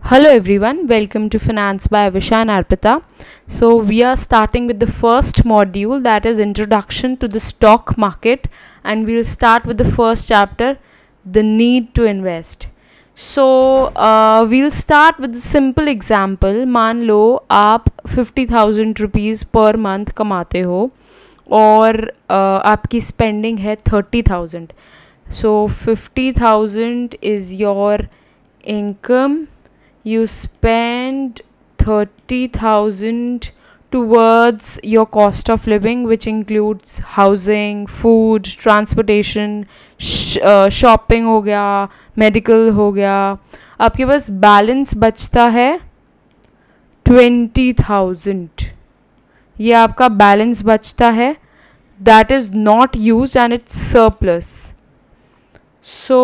Hello everyone, welcome to Finance by Avisha and Arpita. So we are starting with the first module, that is Introduction to the Stock Market, and we'll start with the first chapter, the need to invest. So we'll start with a simple example. मान लो आप 50,000 rupees per month कमाते हो और आपकी spending है 30,000. So 50,000 is your income. You spend 30,000 towards your cost of living, which includes housing, food, transportation, shopping हो गया, medical हो गया. आपके पास बैलेंस बचता है 20,000. ये आपका बैलेंस बचता है, that is not used and it's surplus. So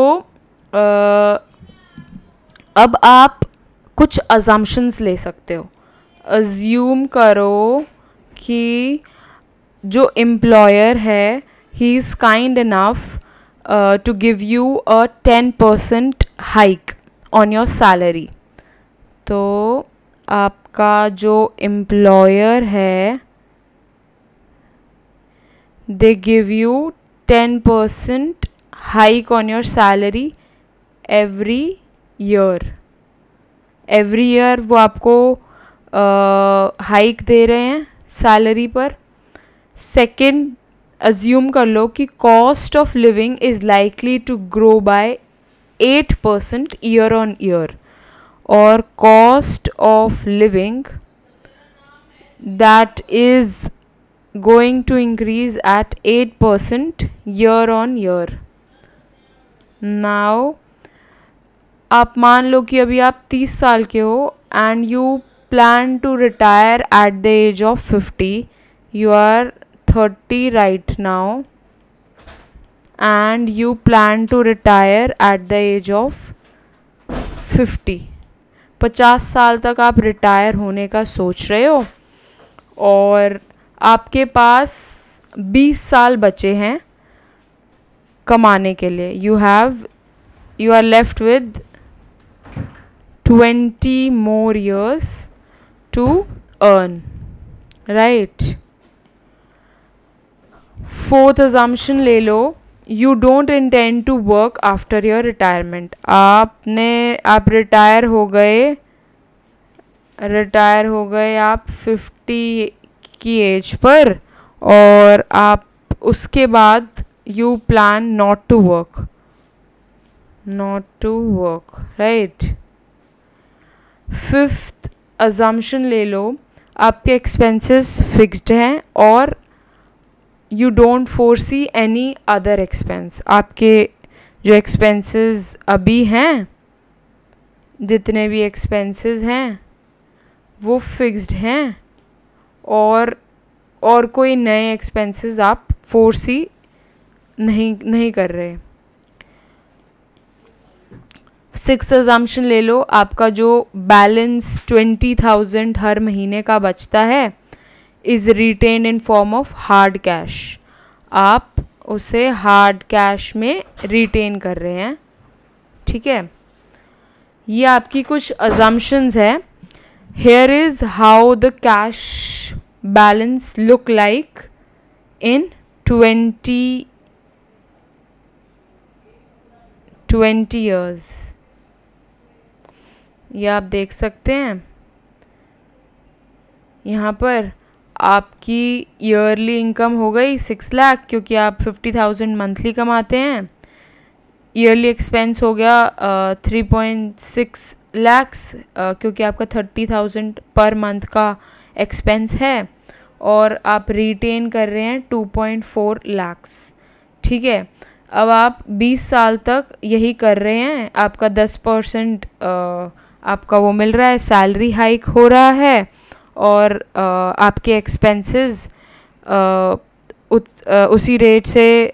अब आप कुछ अजम्पशंस ले सकते हो. अज्यूम करो कि जो एम्प्लॉयर है he is kind enough to give you a 10% hike on your salary. तो आपका जो एम्प्लॉयर है they give you 10% hike on your salary every year वो आपको हाइक दे रहे हैं सैलरी पर. सेकंड, अज्यूम कर लो कि cost of living is likely to grow by 8% year on year, और cost of living that is going to increase at 8% year on year. Now आप मान लो कि अभी आप 30 साल के हो and you plan to retire at the age of 50. You are 30 right now and you plan to retire at the age of 50. 50 साल तक आप रिटायर होने का सोच रहे हो और आपके पास 20 साल बचे हैं कमाने के लिए. You are left with 20 more years to earn, right? Fourth assumption ले लो, you don't intend to work after your retirement. आप रिटायर हो गए आप 50 की एज पर और आप उसके बाद you plan not to work, right? Fifth assumption ले लो, आपके एक्सपेंसेस फिक्स्ड हैं और you don't foresee any other expense. आपके जो एक्सपेंसेस अभी हैं, जितने भी एक्सपेंसेस हैं वो फिक्स्ड हैं और कोई नए एक्सपेंसेस आप फोरसी नहीं कर रहे. सिक्स्थ अजम्पशन ले लो, आपका जो बैलेंस 20,000 हर महीने का बचता है is retained in form of hard cash. आप उसे हार्ड कैश में रिटेन कर रहे हैं, ठीक है. ये आपकी कुछ अजम्पशंस है. Here is how the cash balance look like in 20 years. ये आप देख सकते हैं यहाँ पर आपकी ईयरली इनकम हो गई 6 लाख, क्योंकि आप 50,000 मंथली कमाते हैं. ईयरली एक्सपेंस हो गया 3.6 लैक्स, क्योंकि आपका 30,000 पर मंथ का एक्सपेंस है और आप रिटेन कर रहे हैं 2.4 लैक्स, ठीक है. अब आप 20 साल तक यही कर रहे हैं, आपका 10% आपका वो मिल रहा है, सैलरी हाइक हो रहा है और आपके एक्सपेंसेस उसी रेट से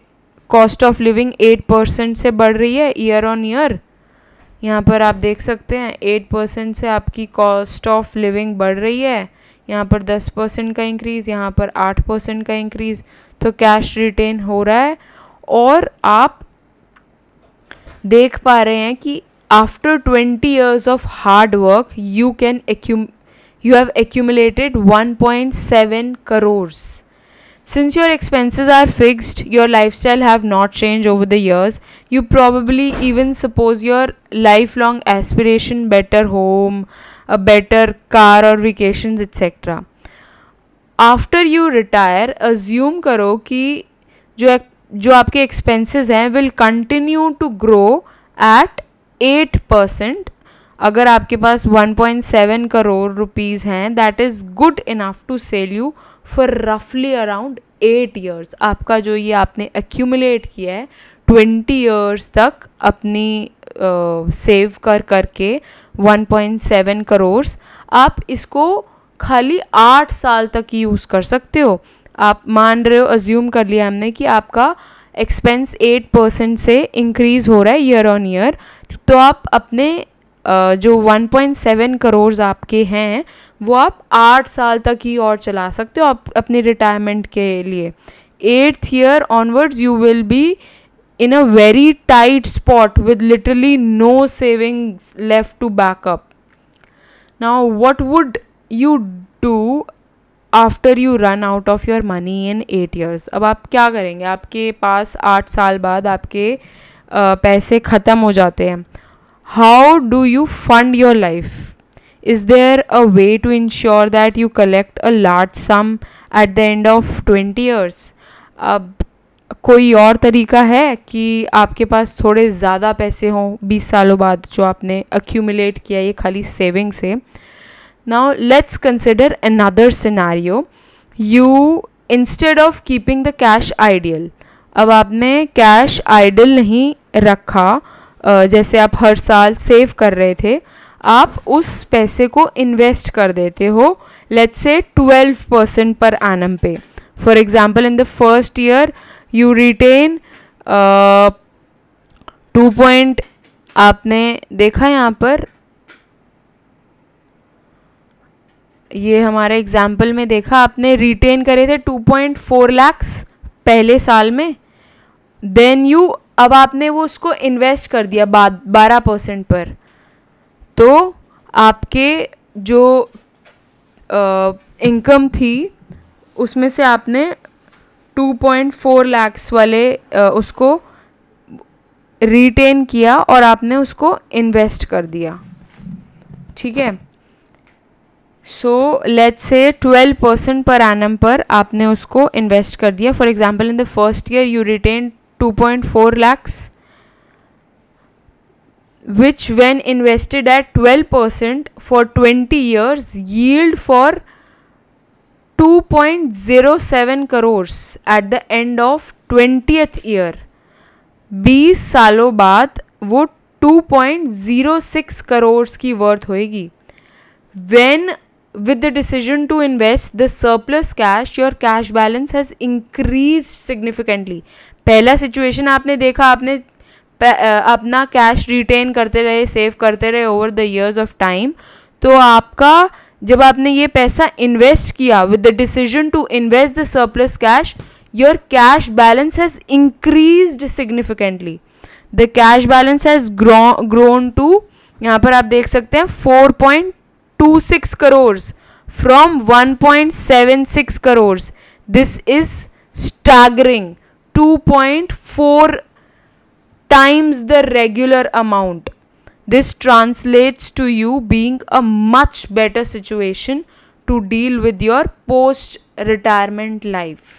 कॉस्ट ऑफ लिविंग 8% से बढ़ रही है ईयर ऑन ईयर. यहाँ पर आप देख सकते हैं 8% से आपकी कॉस्ट ऑफ लिविंग बढ़ रही है. यहाँ पर 10% का इंक्रीज़, यहाँ पर 8% का इंक्रीज़. तो कैश रिटेन हो रहा है और आप देख पा रहे हैं कि after 20 years of hard work you have accumulated 1.7 crores. Since your expenses are fixed, your lifestyle have not changed over the years, you probably even suppose your lifelong aspiration, better home, a better car or vacations etc. After you retire, assume करो कि जो आपके expenses हैं will continue to grow at 8%. अगर आपके पास 1.7 crore rupees हैं, that is good enough to sail you for रफली अराउंड 8 years. आपका जो ये आपने एक्यूमुलेट किया है 20 years तक अपनी सेव करके 1.7 करोड़, आप इसको खाली 8 साल तक यूज़ कर सकते हो. आप मान रहे हो, अज्यूम कर लिया हमने कि आपका एक्सपेंस 8% से इंक्रीज़ हो रहा है ईयर ऑन ईयर, तो आप अपने जो 1.7 करोड़ आपके हैं वो आप 8 साल तक ही और चला सकते हो आप अपनी रिटायरमेंट के लिए. 8th year onwards you will be in a very tight spot with literally no savings left to back up. Now what would you do after you run out of your money in 8 years? अब आप क्या करेंगे? आपके पास 8 साल बाद आपके पैसे ख़त्म हो जाते हैं. How do you fund your life? Is there a way to ensure that you collect a large sum at the end of 20 years? अब कोई और तरीका है कि आपके पास थोड़े ज़्यादा पैसे हों 20 सालों बाद जो आपने accumulate किया ये खाली saving से. Now let's consider another scenario. You instead of keeping the cash idle, अब आपने cash idle नहीं रखा, जैसे आप हर साल सेव कर रहे थे, आप उस पैसे को इन्वेस्ट कर देते हो लेट्स से 12% पर एनम पे. For example in the first year you retain 2. आपने देखा यहाँ पर ये हमारे एग्जाम्पल में देखा आपने रिटेन करे थे 2.4 lakhs पहले साल में. देन यू अब आपने वो उसको इन्वेस्ट कर दिया 12% पर, तो आपके जो इनकम थी उसमें से आपने 2.4 lakhs वाले उसको रिटेन किया और आपने उसको इन्वेस्ट कर दिया. ठीक है. So let's say 12% per annum पर आपने उसको इन्वेस्ट कर दिया. For example in the first year you retain 2.4 lakhs, which when invested at 12% for 20 years yield for 2.07 crores at the end of 20th year. 20 सालों बाद वो 2.06 crores की worth होएगी. When with the decision to invest the surplus cash, your cash balance has increased significantly. पहला situation आपने देखा, आपने अपना कैश रिटेन करते रहे, सेव करते रहे over the years of time, तो आपका जब आपने ये पैसा इन्वेस्ट किया with the decision to invest the surplus cash, your cash balance has increased significantly. The cash balance has grown to, यहाँ पर आप देख सकते हैं 4.26 crores from 1.76 crores. This is staggering. 2.4 times the regular amount. This translates to you being a much better situation to deal with your post-retirement life.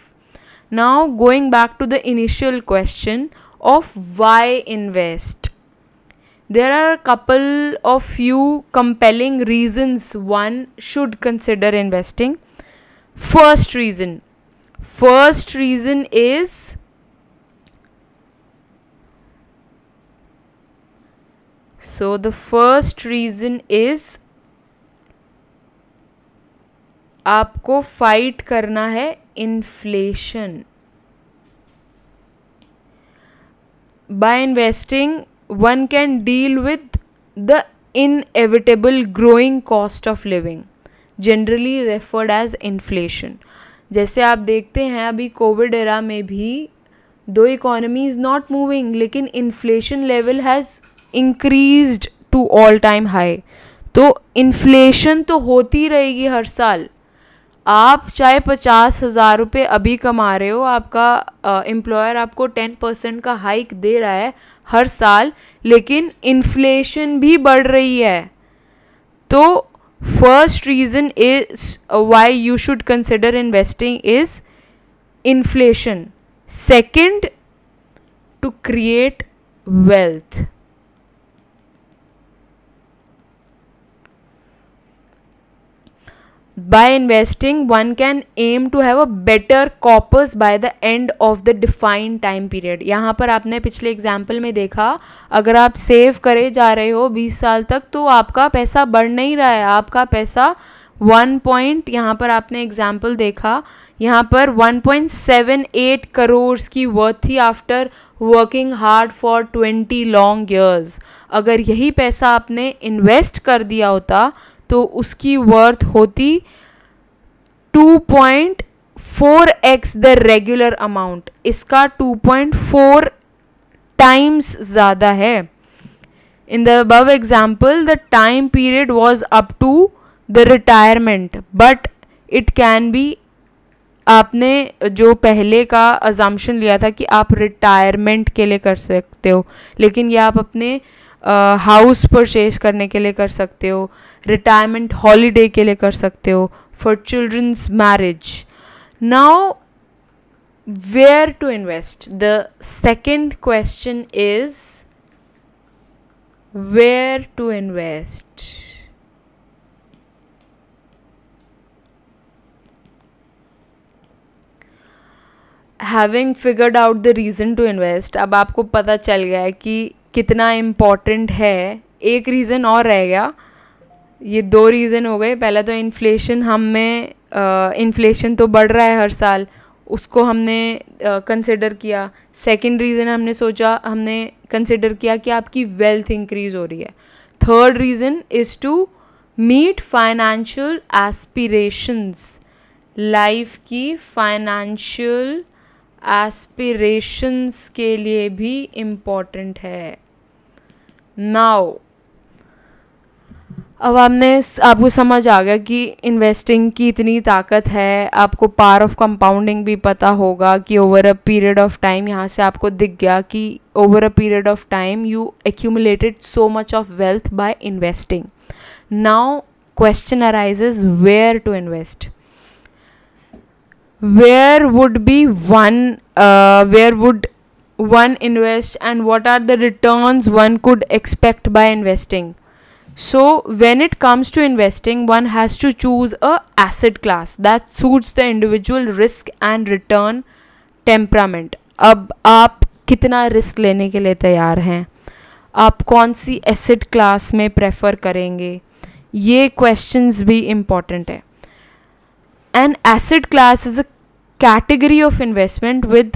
Now going back to the initial question of why invest. There are a couple of few compelling reasons one should consider investing. First reason is the first reason is आपको fight करना है inflation. By investing, one can deal with the inevitable growing cost of living, generally referred as inflation. जैसे आप देखते हैं अभी Covid era में भी though economy is not moving, लेकिन inflation level has increased to all time high. तो inflation तो होती रहेगी हर साल। आप चाहे 50,000 रुपये अभी कमा रहे हो, आपका एम्प्लॉयर आपको 10% का हाइक दे रहा है हर साल, लेकिन इन्फ्लेशन भी बढ़ रही है। तो first reason is why you should consider investing is inflation. Second, to create wealth. By investing, one can aim to have a better corpus by the end of the defined time period. यहाँ पर आपने पिछले example में देखा, अगर आप save करे जा रहे हो 20 साल तक तो आपका पैसा बढ़ नहीं रहा है, आपका पैसा 1 यहाँ पर आपने एग्जाम्पल देखा, यहाँ पर 1.78 करोड़ की वर्थ थी after working hard for 20 long years. अगर यही पैसा आपने इन्वेस्ट कर दिया होता तो उसकी वर्थ होती 2.4x द रेगुलर अमाउंट। इसका 2.4 टाइम्स ज़्यादा है। In the above example the time period was up to the retirement, but it can be, आपने जो पहले का अजम्पशन लिया था कि आप रिटायरमेंट के लिए कर सकते हो, लेकिन ये आप अपने हाउस परचेज करने के लिए कर सकते हो, रिटायरमेंट हॉलीडे के लिए कर सकते हो, for children's marriage. Now where to invest? The second question is where to invest. Having figured out the reason to invest, अब आपको पता चल गया है कि कितना इम्पॉर्टेंट है। एक रीज़न और रह गया, ये 2 रीज़न हो गए। पहला तो इन्फ्लेशन, हमें इन्फ्लेशन तो बढ़ रहा है हर साल, उसको हमने कंसिडर किया। सेकंड रीज़न हमने कंसिडर किया कि आपकी वेल्थ इंक्रीज़ हो रही है। Third reason is to meet financial aspirations, life की फाइनेंशियल एस्पिरेशंस के लिए भी इम्पॉर्टेंट है। नाउ अब आपको समझ आ गया कि इन्वेस्टिंग की इतनी ताकत है। आपको पावर ऑफ कंपाउंडिंग भी पता होगा कि over a period of time, यहाँ से आपको दिख गया कि over a period of time you accumulated so much of wealth by investing. Now question arises, where to invest? Where would one invest, and what are the returns one could expect by investing? So when it comes to investing, one has to choose a asset class that suits the individual risk and return temperament. अब आप कितना risk लेने के लिए तैयार हैं, आप कौन सी एसेट क्लास में प्रेफर करेंगे, ये क्वेश्चंस भी इम्पॉर्टेंट है। An asset class is a category of investment with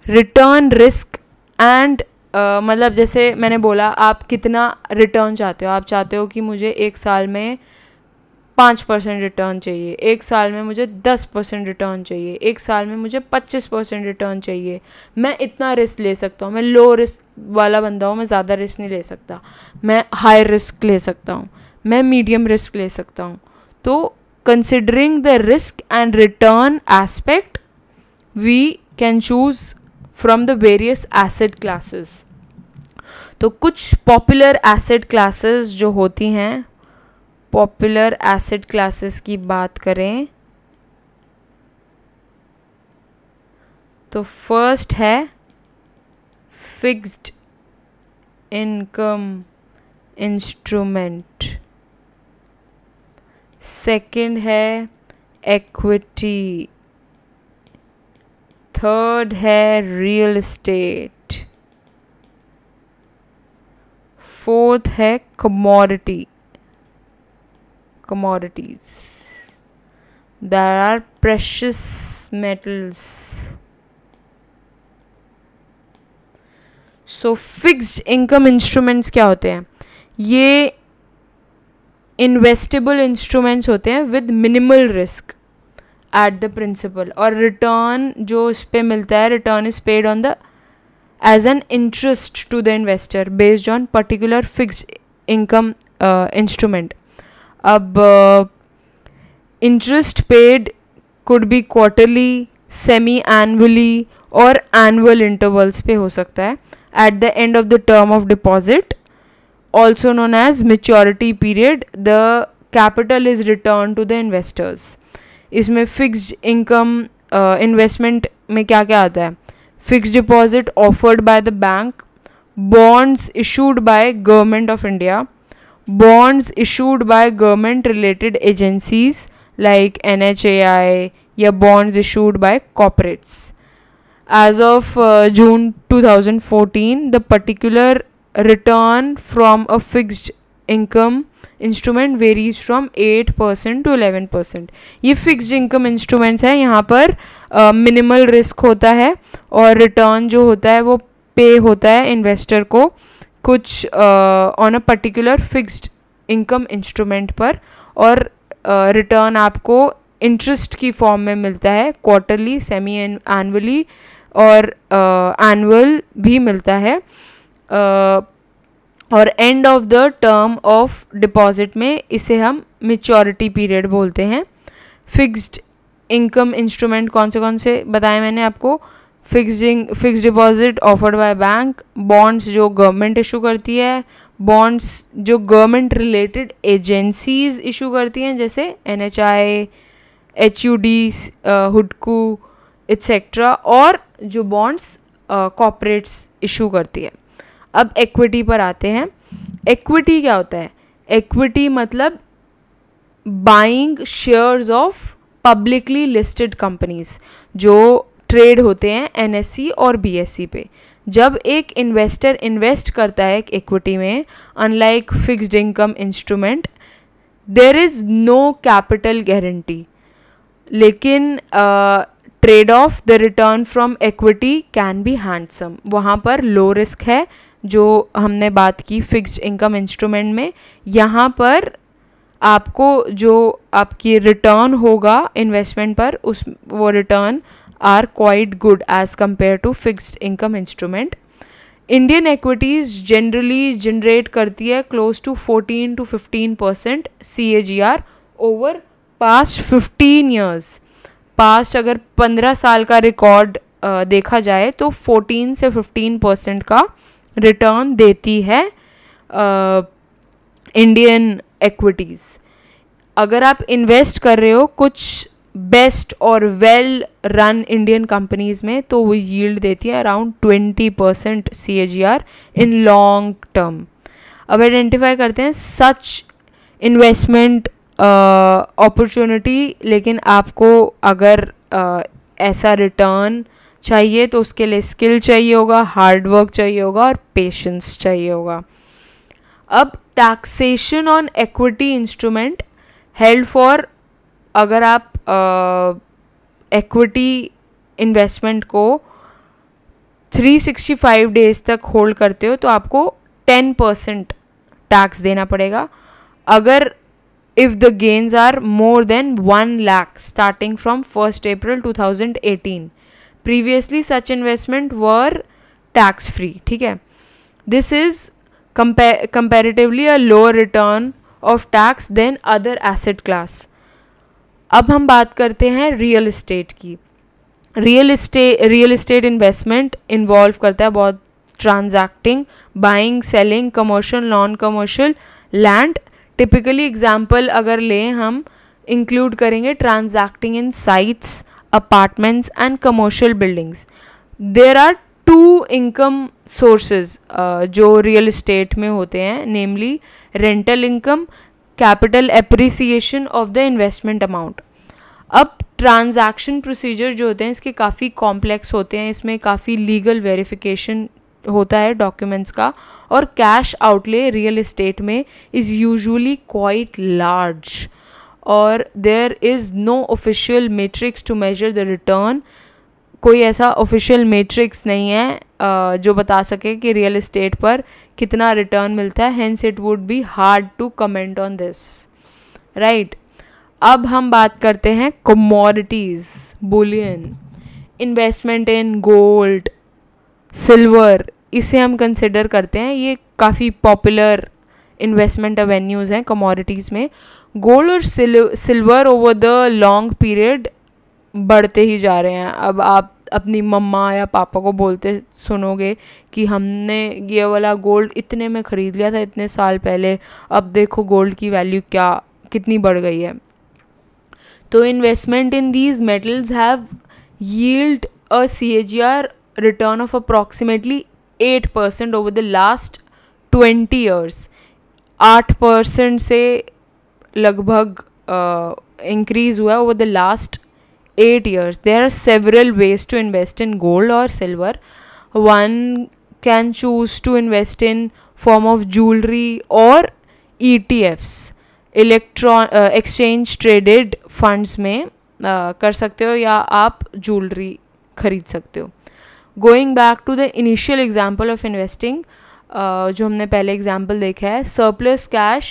return risk and मतलब जैसे मैंने बोला, आप कितना रिटर्न चाहते हो। आप चाहते हो कि मुझे 1 साल में 5% रिटर्न चाहिए, 1 साल में मुझे 10% रिटर्न चाहिए, 1 साल में मुझे 25% रिटर्न चाहिए। मैं इतना रिस्क ले सकता हूँ, मैं लो रिस्क वाला बंदा हूँ, मैं ज़्यादा रिस्क नहीं ले सकता। मैं हाई रिस्क ले सकता हूँ, मैं मीडियम रिस्क ले सकता हूँ। तो considering the risk and return aspect, we can choose from the various asset classes. तो कुछ पॉपुलर एसेट क्लासेस जो होती हैं, पॉपुलर एसेट क्लासेस की बात करें तो फर्स्ट है फिक्स्ड इनकम इंस्ट्रूमेंट, सेकंड है इक्विटी, थर्ड है रियल एस्टेट, फोर्थ है commodities. There are precious metals. So fixed income instruments क्या होते हैं? ये इन्वेस्टेबल इंस्ट्रूमेंट्स होते हैं with minimal risk at the principal, और रिटर्न जो इस पे मिलता है, return is paid on the as an interest to the investor based on particular fixed income instrument. अब interest paid could be quarterly, semi-annually और annual intervals पे हो सकता है at the end of the term of deposit, also known as maturity period. The capital is returned to the investors. इसमें fixed income investment में क्या क्या आता है? Fixed deposit offered by the bank, bonds issued by Government of India, bonds issued by government related agencies like NHAI या bonds issued by corporates. As of June 2014, the particular return from a fixed income instrument varies from 8% to 11%. ये fixed income instruments है, यहाँ पर minimal risk होता है और return जो होता है वो पे होता है इन्वेस्टर को कुछ on a particular fixed income instrument पर, और रिटर्न आपको इंटरेस्ट की फॉर्म में मिलता है, क्वार्टरली, सेमी एनुअली और एनुअल भी मिलता है. और and of the term of deposit में इसे हम मैच्योरिटी पीरियड बोलते हैं. फिक्स्ड इनकम इंस्ट्रूमेंट कौन से बताए मैंने आपको? Fixed deposit offered by bank, bonds जो गवर्नमेंट इशू करती है, बॉन्ड्स जो गवर्नमेंट रिलेटेड एजेंसीज इशू करती हैं जैसे NHI, HUD, हुडकू एट्सेट्रा, और जो बॉन्ड्स कॉर्पोरेट्स इशू करती है. अब इक्विटी पर आते हैं. इक्विटी क्या होता है? इक्विटी मतलब buying shares of publicly listed companies जो ट्रेड होते हैं NSE और BSE पे. जब एक इन्वेस्टर इन्वेस्ट करता है एक इक्विटी में, unlike fixed income instrument, there is no capital guarantee, लेकिन trade off the return from equity can be handsome. वहाँ पर लो रिस्क है जो हमने बात की फिक्स्ड इनकम इंस्ट्रूमेंट में. यहाँ पर आपको जो आपकी रिटर्न होगा इन्वेस्टमेंट पर, उस वो return are quite good as compare to fixed income instrument. Indian equities generally generate करती है close to 14 to 15% CAGR over past 15 years. Past अगर 15 साल का रिकॉर्ड देखा जाए तो 14 से 15% का रिटर्न देती है इंडियन एक्विटीज़. अगर आप इन्वेस्ट कर रहे हो कुछ बेस्ट और वेल रन इंडियन कंपनीज़ में, तो वो यील्ड देती है around 20% CAGR in long term. अब आइडेंटिफाई करते हैं सच इन्वेस्टमेंट अपॉर्चुनिटी. लेकिन आपको अगर ऐसा रिटर्न चाहिए तो उसके लिए स्किल चाहिए होगा, हार्ड वर्क चाहिए होगा और पेशेंस चाहिए होगा. अब taxation on equity instrument held for, अगर आप इक्विटी इन्वेस्टमेंट को 365 डेज तक होल्ड करते हो तो आपको 10% टैक्स देना पड़ेगा. अगर if the gains are more than 1 lakh starting from 1st April 2018. Previously such investment were tax free. ठीक है, this is comparatively a lower return of tax than other asset class. अब हम बात करते हैं रियल एस्टेट की. Real estate investment involve करता है बहुत transacting, buying, selling, commercial, non commercial land. Typically example अगर लें हम, इंक्लूड करेंगे transacting in sites, apartments and commercial buildings. There are 2 income sources जो रियल एस्टेट में होते हैं, namely rental income, capital appreciation of the investment amount. अब transaction procedure जो होते हैं इसके काफ़ी कॉम्प्लेक्स होते हैं, इसमें काफ़ी लीगल वेरिफिकेशन होता है डॉक्यूमेंट्स का, और कैश आउटले रियल एस्टेट में इज़ यूजुअली क्वाइट लार्ज, और there is no official matrix to measure the return. कोई ऐसा ऑफिशियल मैट्रिक्स नहीं है जो बता सके कि रियल एस्टेट पर कितना रिटर्न मिलता है. Hence it would be hard to comment on this, right. अब हम बात करते हैं commodities, bullion, investment in gold, silver, इसे हम कंसिडर करते हैं, ये काफ़ी पॉपुलर इन्वेस्टमेंट एवेन्यूज़ हैं कमोडिटीज़ में। गोल्ड और silver over the long period बढ़ते ही जा रहे हैं। अब आप अपनी मम्मा या पापा को बोलते सुनोगे कि हमने ये वाला गोल्ड इतने में ख़रीद लिया था इतने साल पहले, अब देखो गोल्ड की वैल्यू कितनी बढ़ गई है। तो investment in these metals have yield a CAGR return of approximately 8% over the last 20 years. 8% से लगभग इंक्रीज हुआ over the last 8 years. There are several ways to invest in gold or silver. One can choose to invest in form of jewelry or ETFs. Exchange traded funds में कर सकते हो या आप jewellery खरीद सकते हो। Going back to the initial example of investing, जो हमने पहले एग्जाम्पल देखा है, surplus cash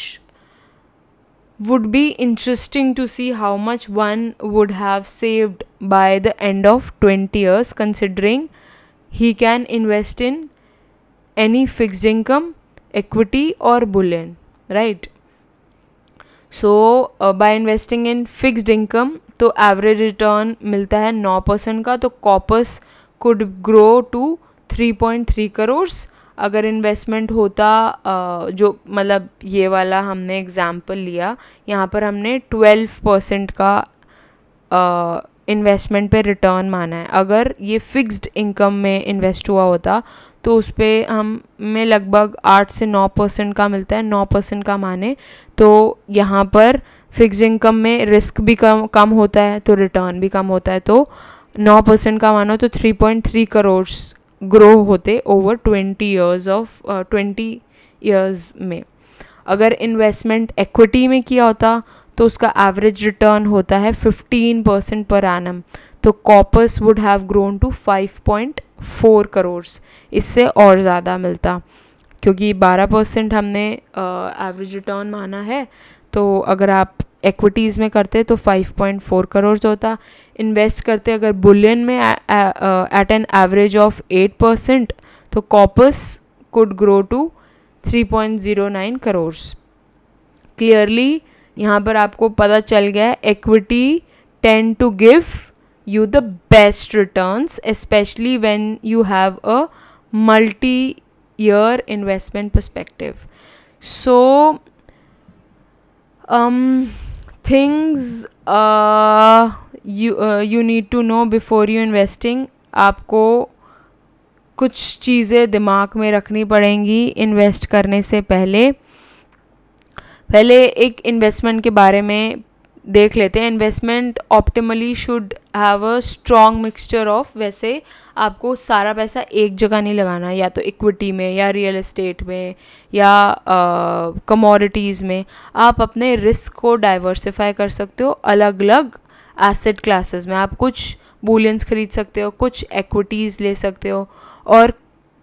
would be interesting to see how much one would have saved by the end of 20 years, considering he can invest in any fixed income, equity or bullion, right? So by investing in fixed income तो average return मिलता है 9% का, तो corpus could grow to 3.3 crores। अगर investment होता जो मतलब ये वाला हमने एग्जाम्पल लिया, यहाँ पर हमने 12% का इन्वेस्टमेंट पे रिटर्न माना है। अगर ये फिक्स्ड इनकम में इन्वेस्ट हुआ होता तो उस पर हमें लगभग 8 से 9% का मिलता है। 9% का माने तो यहाँ पर फिक्स्ड इनकम में रिस्क भी कम होता है तो रिटर्न भी कम होता है, तो 9% का मानो तो 3.3 करोड़ ग्रो होते ओवर 20 ईयर्स में। अगर इन्वेस्टमेंट एक्विटी में किया होता तो उसका एवरेज रिटर्न होता है 15% पर एनम, तो corpus would have grown to 5.4 crore. इससे और ज़्यादा मिलता, क्योंकि 12% हमने एवरेज रिटर्न माना है, तो अगर आप एक्विटीज़ में करते तो 5.4 करोड़ होता। इन्वेस्ट करते अगर बुलियन में एट एन एवरेज ऑफ 8%, तो corpus could grow to 3.09 crore. Clearly यहाँ पर आपको पता चल गया, equity tend to give you the best returns, especially when you have a multi-year investment perspective. So things you need to know before you investing. आपको कुछ चीज़ें दिमाग में रखनी पड़ेंगी इन्वेस्ट करने से पहले। एक इन्वेस्टमेंट के बारे में देख लेते हैं। Investment optimally should have a strong mixture of, वैसे आपको सारा पैसा एक जगह नहीं लगाना, या तो इक्विटी में या रियल एस्टेट में या कमोडिटीज़ में। आप अपने रिस्क को डाइवर्सिफाई कर सकते हो अलग अलग एसेट क्लासेस में। आप कुछ बुलियंस खरीद सकते हो, कुछ एक्विटीज़ ले सकते हो और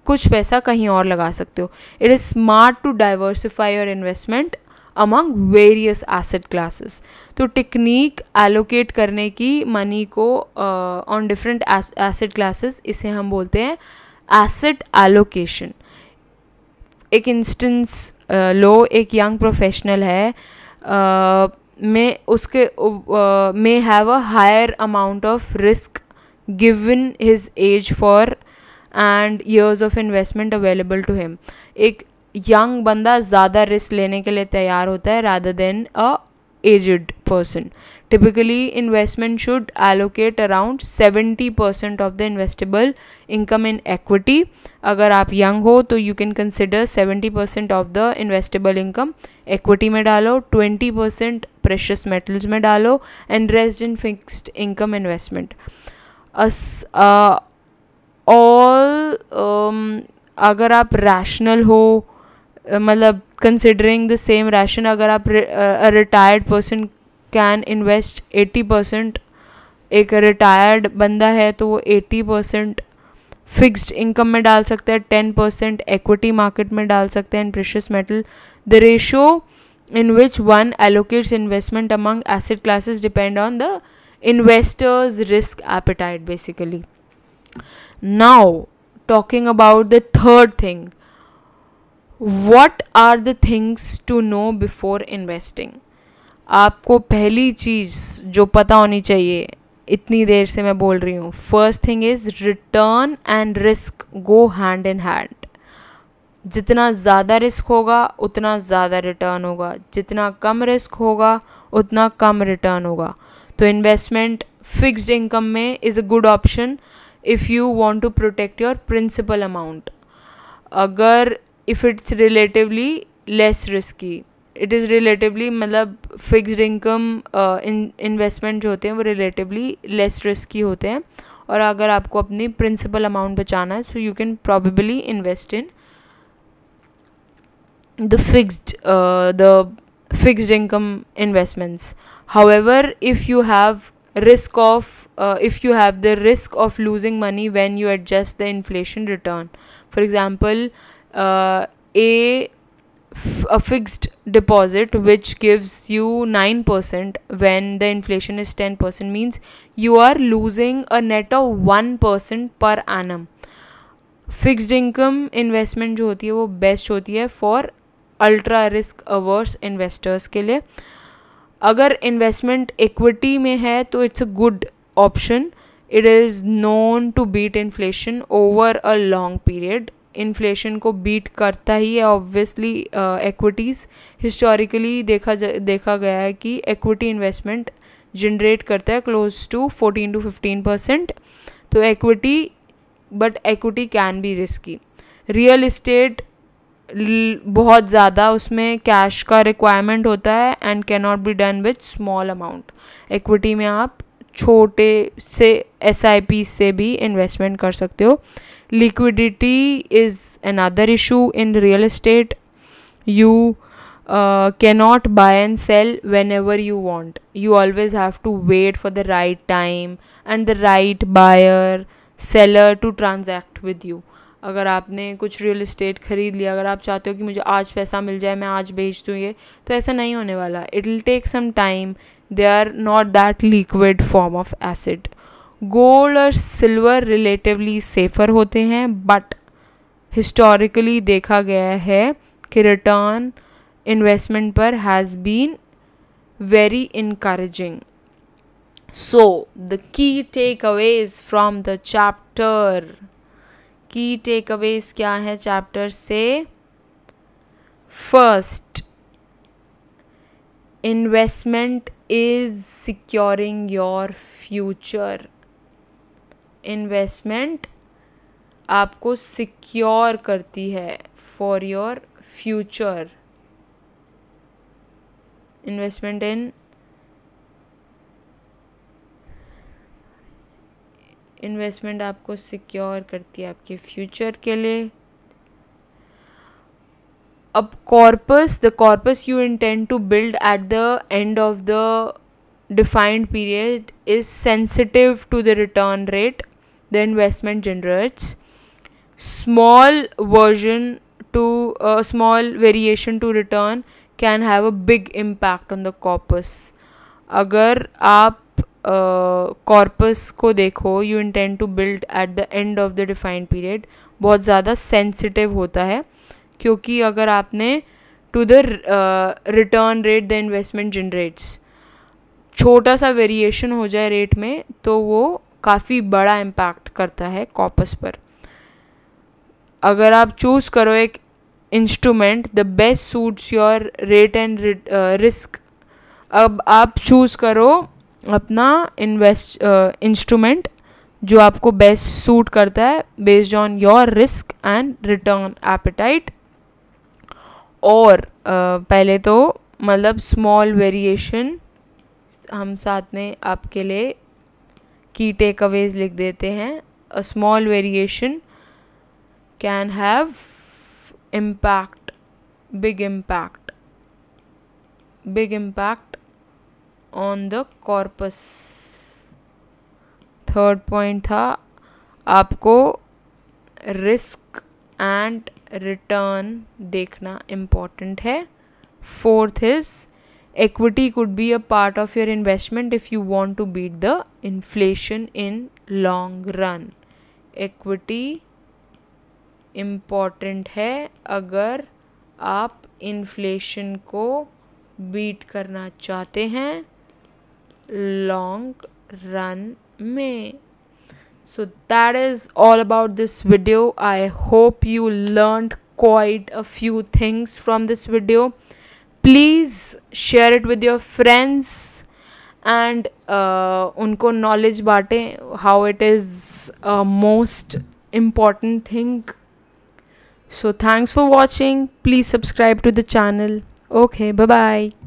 कुछ पैसा कहीं और लगा सकते हो। It is smart to diversify your investment among various asset classes. तो टेक्निक एलोकेट करने की मनी को ऑन डिफरेंट एसेट क्लासेस, इसे हम बोलते हैं एसेट एलोकेशन। एक इंस्टेंस लो, एक यंग प्रोफेशनल है, में उसके may have a higher amount of risk given his age for and years of investment available to him. एक यंग बंदा ज़्यादा रिस्क लेने के लिए तैयार होता है rather than a aged person. Typically investment should allocate around 70% of the investable income in equity. अगर आप यंग हो तो you can consider 70% of the investable income equity में डालो, 20% precious metals में डालो and rest in fixed income investment. अगर आप rational हो, मतलब considering the same ration, अगर आप a retired person can invest 80%, एक रिटायर्ड बंदा है तो वो 80% फिक्स्ड इनकम में डाल सकते हैं, 10% इक्विटी मार्केट में डाल सकते हैं, precious metal. The ratio in which one allocates investment among asset classes depend on the investor's risk appetite basically. Now talking about the third thing. What are the things to know before investing? आपको पहली चीज़ जो पता होनी चाहिए, इतनी देर से मैं बोल रही हूँ, first thing is return and risk go hand in hand. जितना ज़्यादा रिस्क होगा उतना ज़्यादा रिटर्न होगा, जितना कम रिस्क होगा उतना कम रिटर्न होगा. तो इन्वेस्टमेंट फिक्स्ड इनकम में is a good option if you want to protect your principal amount. अगर if it's relatively less risky, it is relatively मतलब फिक्स्ड इनकम इन्वेस्टमेंट जो होते हैं वो रिलेटिवली लेस रिस्की होते हैं. और अगर आपको अपनी प्रिंसिपल अमाउंट बचाना है so you can probably invest in the fixed income investments. However, if you have the risk of losing money when you adjust the inflation return, for example, a fixed deposit which gives you 9% when the inflation is 10% means you are losing a net of 1% per annum. Fixed income investment जो होती है वो best होती है for ultra risk averse investors के लिए. अगर investment equity में है तो it's a good option. It is known to beat inflation over a long period. Inflation को बीट करता ही है ऑब्वियसली इक्विटीज़. हिस्टोरिकली देखा गया है कि इक्विटी इन्वेस्टमेंट जनरेट करता है क्लोज टू 14 to 15%. तो equity can be risky. Real estate बहुत ज़्यादा उसमें कैश का रिक्वायरमेंट होता है and can not be done with small amount. Equity में आप छोटे से SIP से भी इन्वेस्टमेंट कर सकते हो. Liquidity is another issue in real estate. You cannot buy and sell whenever you want. You always have to wait for the right time and the right buyer seller to transact with you. अगर आपने कुछ real estate ख़रीद लिया, अगर आप चाहते हो कि मुझे आज पैसा मिल जाए, मैं आज बेच दूँ ये, तो ऐसा नहीं होने वाला. It will take some time. They are not that liquid form of asset. Gold और सिल्वर रिलेटिवली सेफ़र होते हैं बट हिस्टोरिकली देखा गया है कि रिटर्न इन्वेस्टमेंट पर has been very encouraging. So, the key takeaways from the chapter. Key takeaways क्या है chapter से? First, investment is securing your future. Investment आपको secure करती है for your future. Investment in investment आपको सिक्योर करती है आपके फ्यूचर के लिए. अब the corpus you intend to build at the end of the defined period is sensitive to the return rate the investment generates. Small variation to return can have a big impact on the corpus. अगर आप corpus को देखो, you intend to build at the end of the defined period, बहुत ज़्यादा sensitive होता है क्योंकि अगर आपने to the return rate the investment generates छोटा सा वेरिएशन हो जाए रेट में तो वो काफ़ी बड़ा इम्पैक्ट करता है कॉर्पस पर. अगर आप चूज़ करो एक instrument the best suits your rate and risk, अब आप चूज़ करो अपना इंस्ट्रूमेंट जो आपको बेस्ट सूट करता है based on your risk and return appetite. और पहले तो मतलब स्मॉल वेरिएशन हम साथ में आपके लिए की टेक अवेज लिख देते हैं. A small variation can have impact, big impact on the corpus. Third point था आपको रिस्क एंड रिटर्न देखना इम्पॉर्टेंट है. Fourth is equity could be a part of your investment if you want to beat the inflation in long run. Equity important है अगर आप inflation को beat करना चाहते हैं लॉन्ग रन में. So that is all about this video. I hope you learned quite a few things from this video. Please share it with your friends and उनको knowledge बांटें how it is a most important thing. So thanks for watching. Please subscribe to the channel. Okay, bye bye.